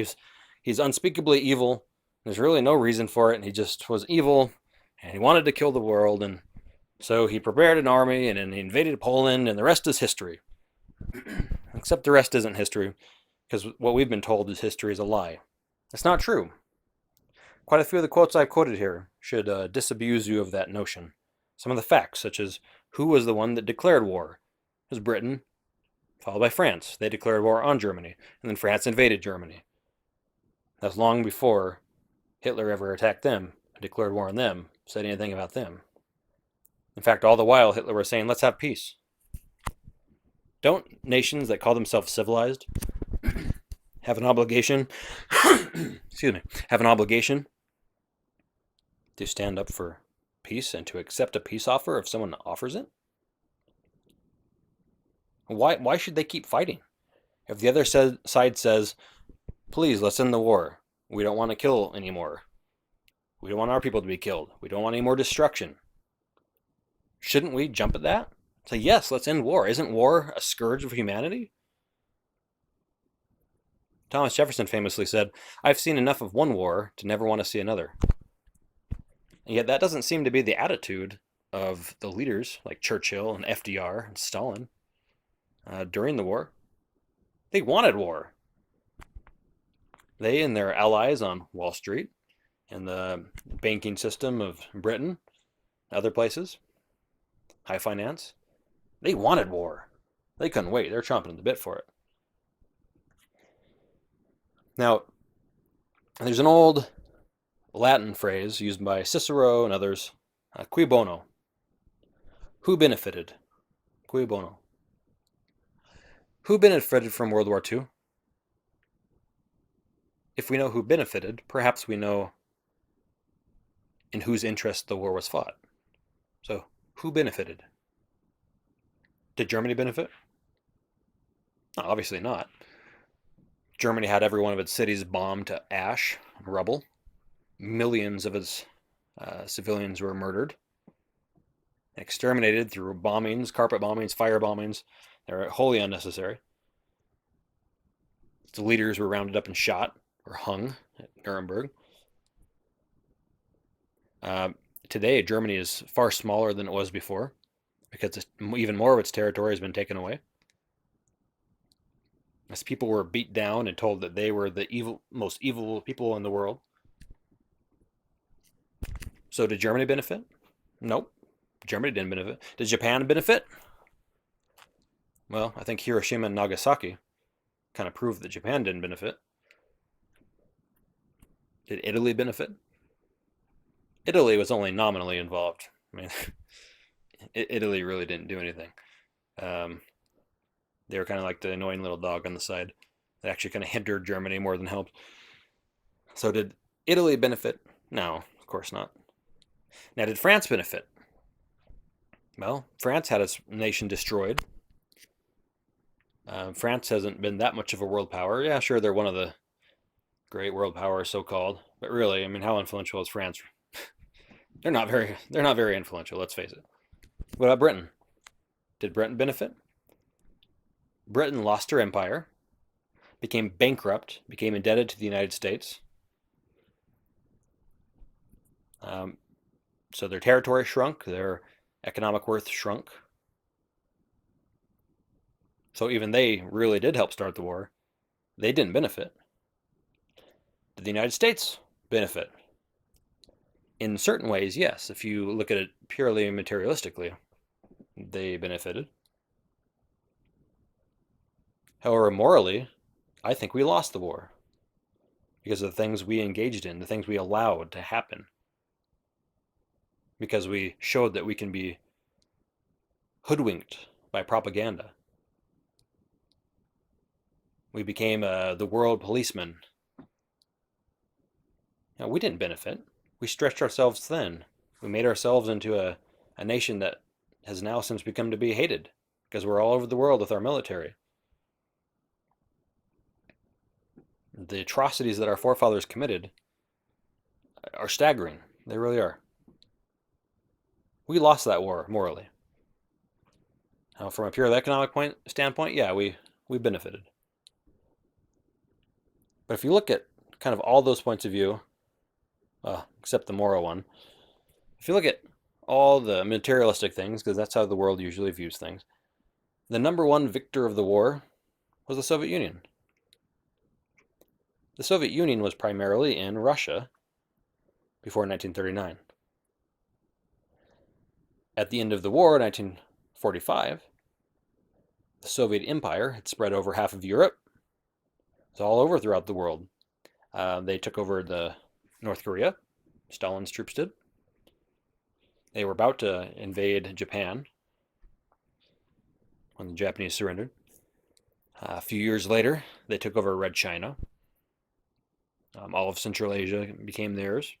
He's unspeakably evil. There's really no reason for it. And he just was evil, and he wanted to kill the world. And so he prepared an army, and then he invaded Poland, and the rest is history. Except the rest isn't history, because what we've been told is history is a lie. It's not true. Quite a few of the quotes I've quoted here should disabuse you of that notion. Some of the facts, such as who was the one that declared war? It was Britain, followed by France. They declared war on Germany, and then France invaded Germany. That's long before Hitler ever attacked them, declared war on them, said anything about them. In fact, all the while Hitler was saying, let's have peace. Don't nations that call themselves civilized have an obligation, excuse me, have an obligation to stand up for peace and to accept a peace offer if someone offers it? Why should they keep fighting? If the other side says, please, let's end the war. We don't want to kill anymore. We don't want our people to be killed. We don't want any more destruction. Shouldn't we jump at that? Say, yes, let's end war. Isn't war a scourge of humanity? Thomas Jefferson famously said, I've seen enough of one war to never want to see another. And yet that doesn't seem to be the attitude of the leaders like Churchill and FDR and Stalin during the war. They wanted war. They and their allies on Wall Street and the banking system of Britain, other places, high finance, they wanted war. They couldn't wait. They're chomping at the bit for it. Now, there's an old Latin phrase used by Cicero and others, cui bono. Who benefited? Cui bono. Who benefited from World War II? If we know who benefited, perhaps we know in whose interest the war was fought. So, who benefited? Did Germany benefit? No, obviously not. Germany had every one of its cities bombed to ash and rubble. Millions of its civilians were murdered, exterminated through bombings, carpet bombings, fire bombings. They were wholly unnecessary. The leaders were rounded up and shot or hung at Nuremberg. Today, Germany is far smaller than it was before because even more of its territory has been taken away. As people were beat down and told that they were the most evil people in the world. So did Germany benefit? Nope. Germany didn't benefit. Did Japan benefit? Well, I think Hiroshima and Nagasaki kind of proved that Japan didn't benefit. Did Italy benefit? Italy was only nominally involved. I mean, Italy really didn't do anything. They were kind of like the annoying little dog on the side that actually kind of hindered Germany more than helped. So did Italy benefit? No, of course not. Now, did France benefit? Well, France had its nation destroyed. France hasn't been that much of a world power. Yeah, sure, they're one of the great world powers, so-called. But really, I mean, how influential is France? They're not very influential, let's face it. What about Britain? Did Britain benefit? Britain lost her empire, became bankrupt, became indebted to the United States. So their territory shrunk, their economic worth shrunk. So even they really did help start the war. They didn't benefit. Did the United States benefit? In certain ways, yes. If you look at it purely materialistically, they benefited. However, morally, I think we lost the war because of the things we engaged in, the things we allowed to happen. Because we showed that we can be hoodwinked by propaganda. We became the world policeman. Now, we didn't benefit. We stretched ourselves thin. We made ourselves into a nation that has now since become to be hated because we're all over the world with our military. The atrocities that our forefathers committed are staggering. They really are. We lost that war morally. Now, from a purely economic standpoint, yeah, we benefited. But if you look at kind of all those points of view, except the moral one, if you look at all the materialistic things, because that's how the world usually views things, the number one victor of the war was the Soviet Union. The Soviet Union was primarily in Russia before 1939. At the end of the war, 1945, the Soviet Empire had spread over half of Europe. It's all over throughout the world. They took over the North Korea. Stalin's troops did. They were about to invade Japan when the Japanese surrendered. A few years later, they took over Red China. All of Central Asia became theirs.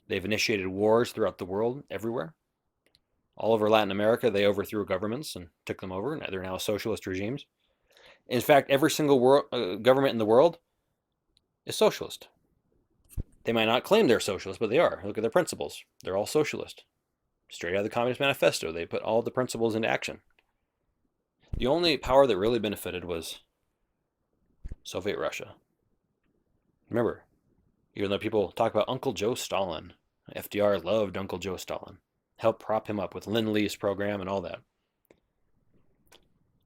They've initiated wars throughout the world, everywhere. All over Latin America, they overthrew governments and took them over. They're now socialist regimes. In fact, every single government in the world is socialist. They might not claim they're socialist, but they are. Look at their principles. They're all socialist. Straight out of the Communist Manifesto, they put all the principles into action. The only power that really benefited was Soviet Russia. Remember, even though people talk about Uncle Joe Stalin, FDR loved Uncle Joe Stalin, helped prop him up with Lend-Lease program and all that.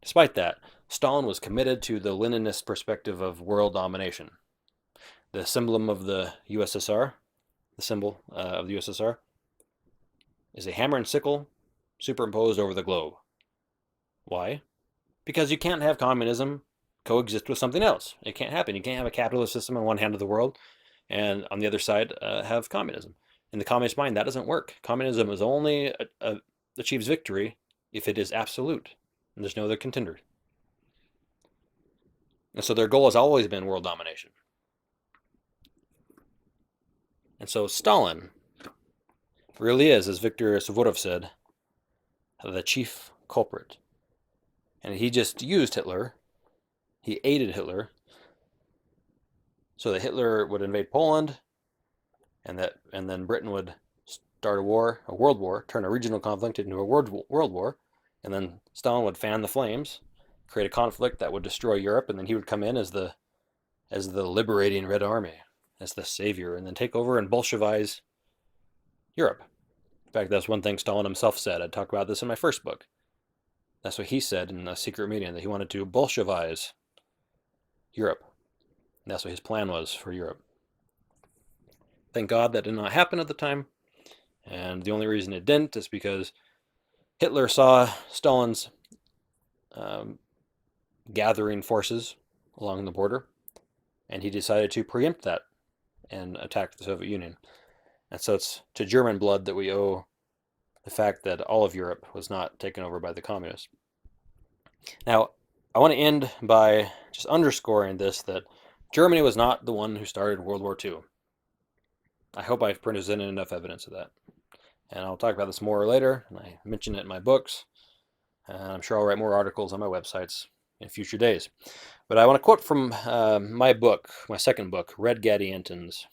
Despite that, Stalin was committed to the Leninist perspective of world domination. The symbol of the USSR, is a hammer and sickle superimposed over the globe. Why? Because you can't have communism coexist with something else. It can't happen. You can't have a capitalist system on one hand of the world and on the other side have communism. In the communist mind, that doesn't work. Communism is only achieves victory if it is absolute, and there's no other contender. And so their goal has always been world domination. And so Stalin really is, as Viktor Suvorov said, the chief culprit. And he just used Hitler. He aided Hitler so that Hitler would invade Poland, and then Britain would start a world war, turn a regional conflict into a world war, and then Stalin would fan the flames, create a conflict that would destroy Europe, and then he would come in as the liberating Red Army, as the savior, and then take over and Bolshevize Europe. In fact, that's one thing Stalin himself said. I talk about this in my first book. That's what he said in a secret meeting, that he wanted to Bolshevize Europe. And that's what his plan was for Europe. Thank God that did not happen at the time. And the only reason it didn't is because Hitler saw Stalin's gathering forces along the border, and he decided to preempt that and attack the Soviet Union. And so it's to German blood that we owe the fact that all of Europe was not taken over by the communists. Now, I want to end by just underscoring this, that Germany was not the one who started World War II. I hope I've presented enough evidence of that. And I'll talk about this more later, and I mention it in my books. And I'm sure I'll write more articles on my websites in future days. But I want to quote from my book, my second book, Red Gadiantons.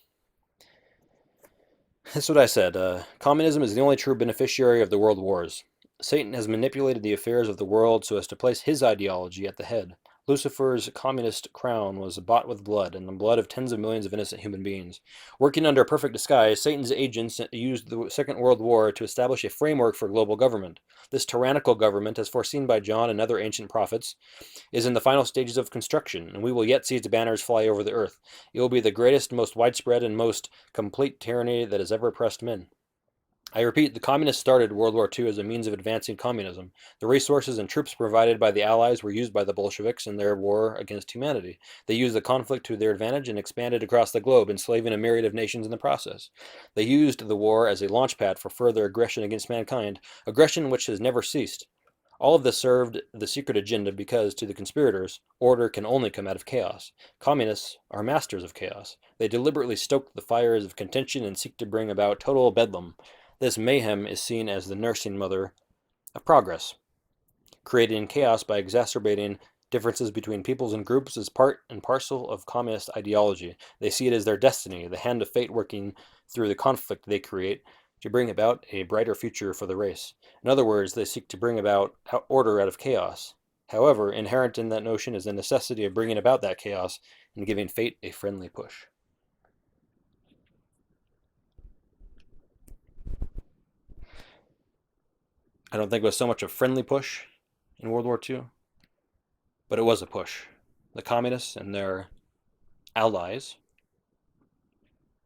That's what I said. Communism is the only true beneficiary of the world wars. Satan has manipulated the affairs of the world so as to place his ideology at the head. Lucifer's communist crown was bought with blood, and the blood of tens of millions of innocent human beings. Working under a perfect disguise, Satan's agents used the Second World War to establish a framework for global government. This tyrannical government, as foreseen by John and other ancient prophets, is in the final stages of construction, and we will yet see its banners fly over the earth. It will be the greatest, most widespread, and most complete tyranny that has ever oppressed men. I repeat, the communists started World War II as a means of advancing communism. The resources and troops provided by the Allies were used by the Bolsheviks in their war against humanity. They used the conflict to their advantage and expanded across the globe, enslaving a myriad of nations in the process. They used the war as a launchpad for further aggression against mankind, aggression which has never ceased. All of this served the secret agenda because, to the conspirators, order can only come out of chaos. Communists are masters of chaos. They deliberately stoke the fires of contention and seek to bring about total bedlam. This mayhem is seen as the nursing mother of progress. Creating chaos by exacerbating differences between peoples and groups is part and parcel of communist ideology. They see it as their destiny, the hand of fate working through the conflict they create to bring about a brighter future for the race. In other words, they seek to bring about order out of chaos. However, inherent in that notion is the necessity of bringing about that chaos and giving fate a friendly push. I don't think it was so much a friendly push in World War II, but it was a push. The communists and their allies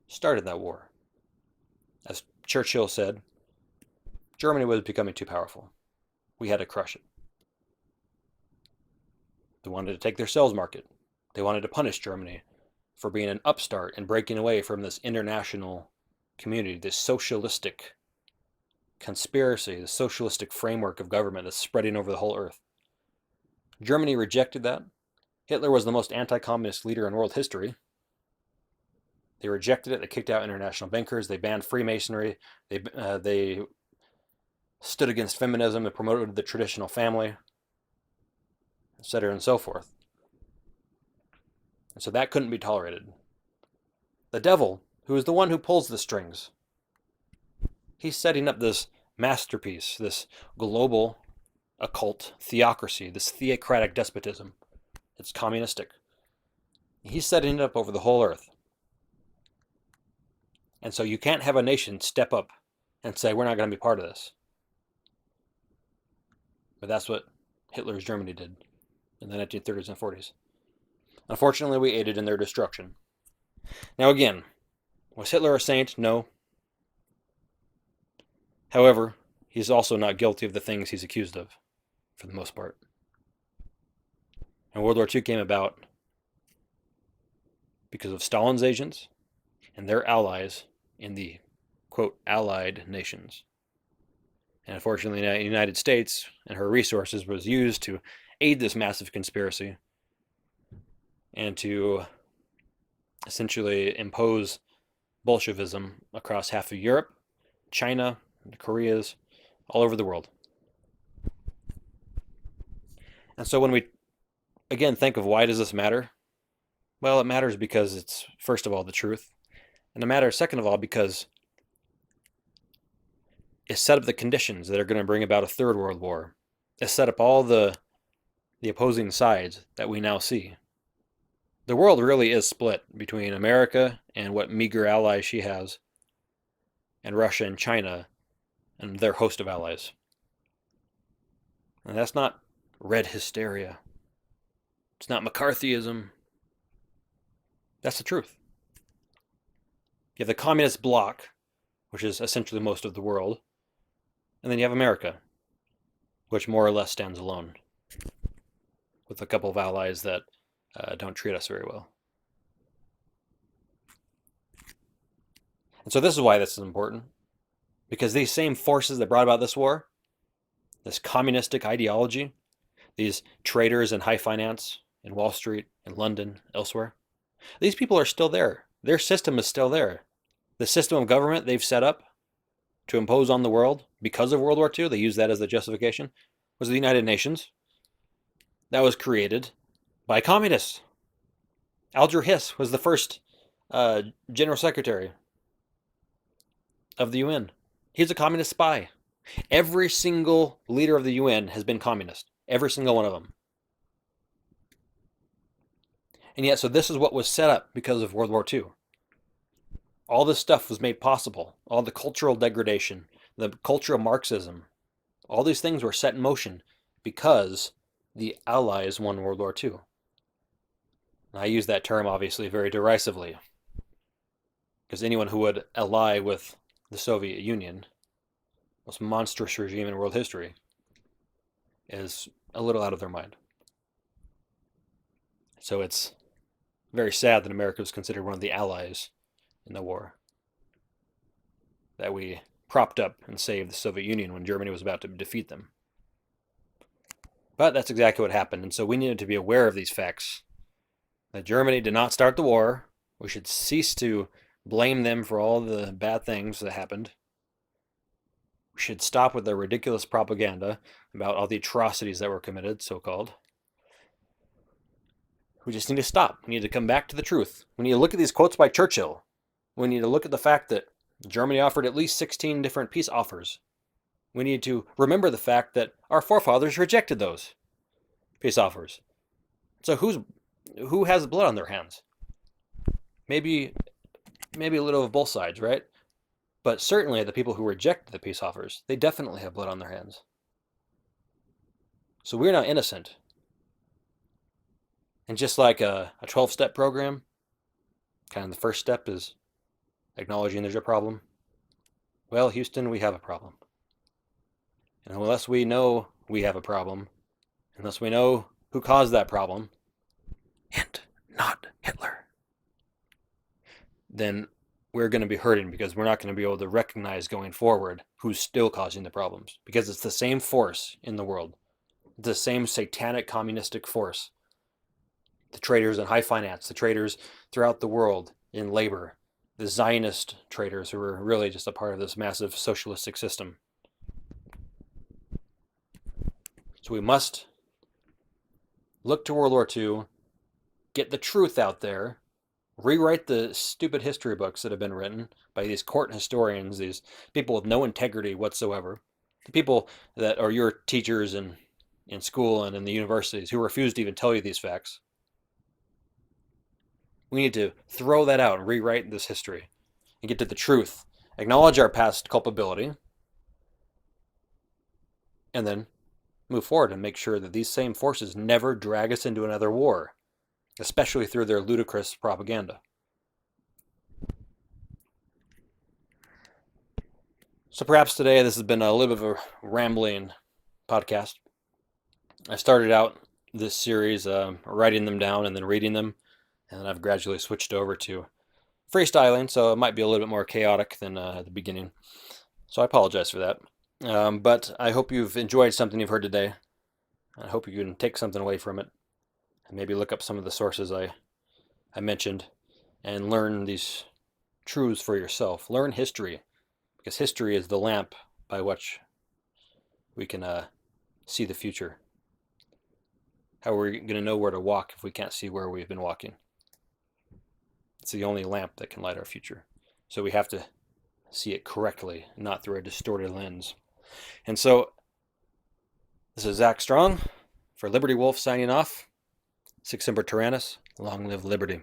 started that war. As Churchill said, Germany was becoming too powerful. We had to crush it. They wanted to take their sales market. They wanted to punish Germany for being an upstart and breaking away from this international community, this socialistic conspiracy, the socialistic framework of government that's spreading over the whole earth. Germany rejected that. Hitler was the most anti-communist leader in world history. They rejected it. They kicked out international bankers. They banned Freemasonry. They stood against feminism and promoted the traditional family, etc. and so forth. And so that couldn't be tolerated. The devil, who is the one who pulls the strings, he's setting up this masterpiece, this global occult theocracy, this theocratic despotism. It's communistic. He's setting it up over the whole earth. And so you can't have a nation step up and say, we're not going to be part of this. But that's what Hitler's Germany did in the 1930s and 40s. Unfortunately, we aided in their destruction. Now again, was Hitler a saint? No. However, he's also not guilty of the things he's accused of, for the most part. And World War II came about because of Stalin's agents and their allies in the, quote, Allied nations. And unfortunately, the United States and her resources was used to aid this massive conspiracy and to essentially impose Bolshevism across half of Europe, China, the Koreas, all over the world. And so when we, again, think of why does this matter? Well, it matters because it's, first of all, the truth. And it matters, second of all, because it set up the conditions that are going to bring about a third world war. It set up all the opposing sides that we now see. The world really is split between America and what meager allies she has, and Russia and China and their host of allies. And that's not red hysteria. It's not McCarthyism. That's the truth. You have the communist bloc, which is essentially most of the world, and then you have America, which more or less stands alone, with a couple of allies that don't treat us very well. And so this is why this is important, because these same forces that brought about this war, this communistic ideology, these traders in high finance in Wall Street, in London, elsewhere, these people are still there. Their system is still there. The system of government they've set up to impose on the world because of World War II, they use that as the justification, was the United Nations. That was created by communists. Alger Hiss was the first General Secretary of the UN. He's a communist spy. Every single leader of the UN has been communist. Every single one of them. And yet, so this is what was set up because of World War II. All this stuff was made possible. All the cultural degradation, the culture of Marxism, all these things were set in motion because the Allies won World War II. And I use that term, obviously, very derisively, because anyone who would ally with the Soviet Union, most monstrous regime in world history, is a little out of their mind. So it's very sad that America was considered one of the allies in the war, that we propped up and saved the Soviet Union when Germany was about to defeat them. But that's exactly what happened, and so we needed to be aware of these facts. That Germany did not start the war. We should cease to blame them for all the bad things that happened. We should stop with their ridiculous propaganda about all the atrocities that were committed, so-called. We just need to stop. We need to come back to the truth. We need to look at these quotes by Churchill. We need to look at the fact that Germany offered at least 16 different peace offers. We need to remember the fact that our forefathers rejected those peace offers. So who has blood on their hands? Maybe a little of both sides, right? But certainly the people who rejected the peace offers, they definitely have blood on their hands. So we're not innocent. And just like a 12-step program, kind of the first step is acknowledging there's a problem. Well, Houston, we have a problem. And unless we know we have a problem, unless we know who caused that problem, and not Hitler, then we're going to be hurting because we're not going to be able to recognize going forward who's still causing the problems. Because it's the same force in the world, the same satanic communistic force. The traders in high finance, the traders throughout the world in labor, the Zionist traders who are really just a part of this massive socialistic system. So we must look to World War II, get the truth out there, rewrite the stupid history books that have been written by these court historians, these people with no integrity whatsoever, the people that are your teachers in school and in the universities who refuse to even tell you these facts. We need to throw that out and rewrite this history and get to the truth, acknowledge our past culpability, and then move forward and make sure that these same forces never drag us into another war, especially through their ludicrous propaganda. So perhaps today this has been a little bit of a rambling podcast. I started out this series writing them down and then reading them, and then I've gradually switched over to freestyling, so it might be a little bit more chaotic than at the beginning. So I apologize for that. But I hope you've enjoyed something you've heard today. I hope you can take something away from it and maybe look up some of the sources I mentioned and learn these truths for yourself. Learn history, because history is the lamp by which we can see the future. How are we going to know where to walk if we can't see where we've been walking? It's the only lamp that can light our future. So we have to see it correctly, not through a distorted lens. And so, this is Zach Strong for Liberty Wolf signing off. Sic Semper Tyrannis, long live liberty.